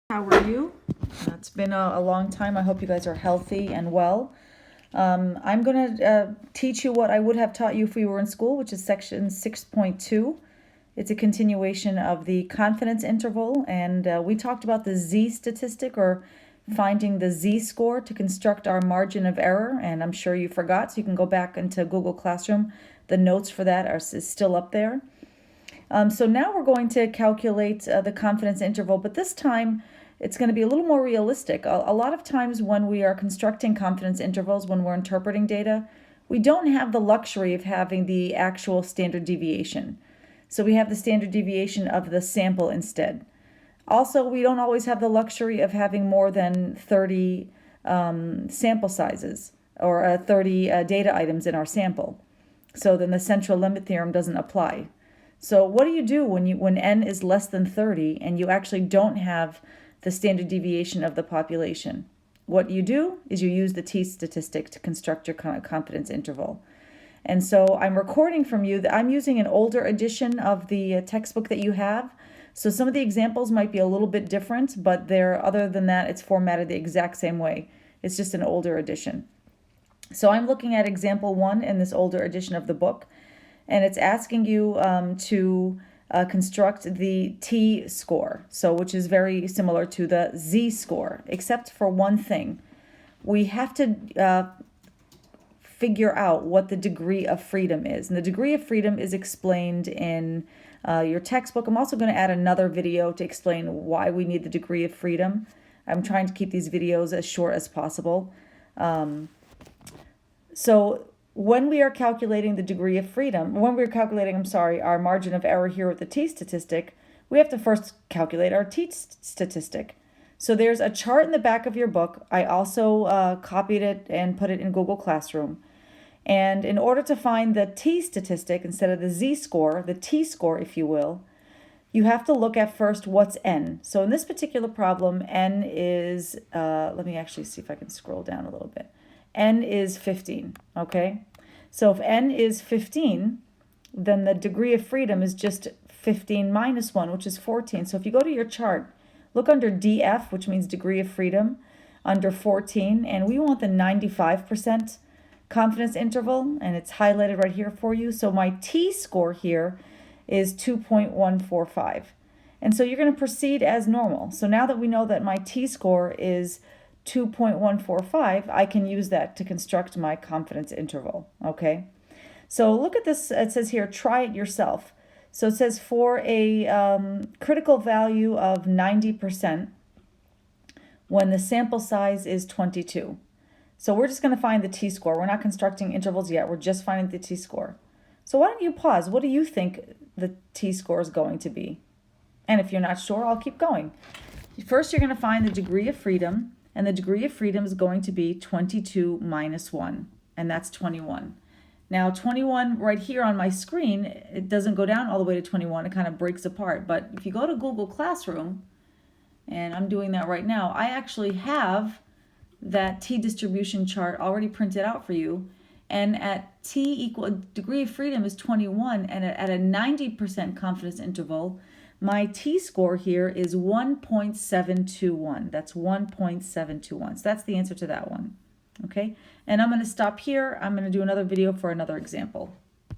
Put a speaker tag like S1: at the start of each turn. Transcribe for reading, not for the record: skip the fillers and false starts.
S1: How are you? It's been a long time. I hope you guys are healthy and well. I'm going to teach you what I would have taught you if we were in school, which is section 6.2. It's a continuation of the confidence interval, and we talked about the z-statistic, or finding the z-score to construct our margin of error, and I'm sure you forgot, so you can go back into Google Classroom. The notes for that is still up there. So now we're going to calculate the confidence interval, but this time it's going to be a little more realistic. A lot of times when we are constructing confidence intervals, when we're interpreting data, we don't have the luxury of having the actual standard deviation. So we have the standard deviation of the sample instead. Also, we don't always have the luxury of having more than 30 sample sizes or 30 data items in our sample. So then the central limit theorem doesn't apply. So what do you do when n is less than 30 and you actually don't have the standard deviation of the population? What you do is you use the t-statistic to construct your confidence interval. And so I'm recording from you that I'm using an older edition of the textbook that you have. So some of the examples might be a little bit different, but other than that, it's formatted the exact same way. It's just an older edition. So I'm looking at example 1 in this older edition of the book, and it's asking you to construct the t-score, which is very similar to the z-score, except for one thing. We have to figure out what the degree of freedom is. And the degree of freedom is explained in your textbook. I'm also going to add another video to explain why we need the degree of freedom. I'm trying to keep these videos as short as possible. So when we are calculating the degree of freedom, our margin of error here with the t-statistic, we have to first calculate our t-statistic. So there's a chart in the back of your book. I also copied it and put it in Google Classroom. And in order to find the t-statistic instead of the z-score, the t-score, if you will, you have to look at first what's n. So in this particular problem, n is, let me actually see if I can scroll down a little bit. N is 15, okay? So if n is 15, then the degree of freedom is just 15 minus 1, which is 14. So if you go to your chart, look under DF, which means degree of freedom, under 14, and we want the 95% confidence interval, and it's highlighted right here for you. So my t-score here is 2.145. And so you're going to proceed as normal. So now that we know that my t-score is 2.145, I can use that to construct my confidence interval, okay? So look at this, it says here, try it yourself. So it says for a critical value of 90% when the sample size is 22. So we're just gonna find the t-score. We're not constructing intervals yet, we're just finding the t-score. So why don't you pause? What do you think the t-score is going to be? And if you're not sure, I'll keep going. First, you're gonna find the degree of freedom, and the degree of freedom is going to be 22 minus 1, and that's 21. Now 21 right here on my screen, it doesn't go down all the way to 21, it kind of breaks apart. But if you go to Google Classroom, and I'm doing that right now, I actually have that t-distribution chart already printed out for you. And at degree of freedom is 21, and at a 90% confidence interval, my t-score here is 1.721. That's 1.721. So that's the answer to that one. Okay, and I'm going to stop here. I'm going to do another video for another example.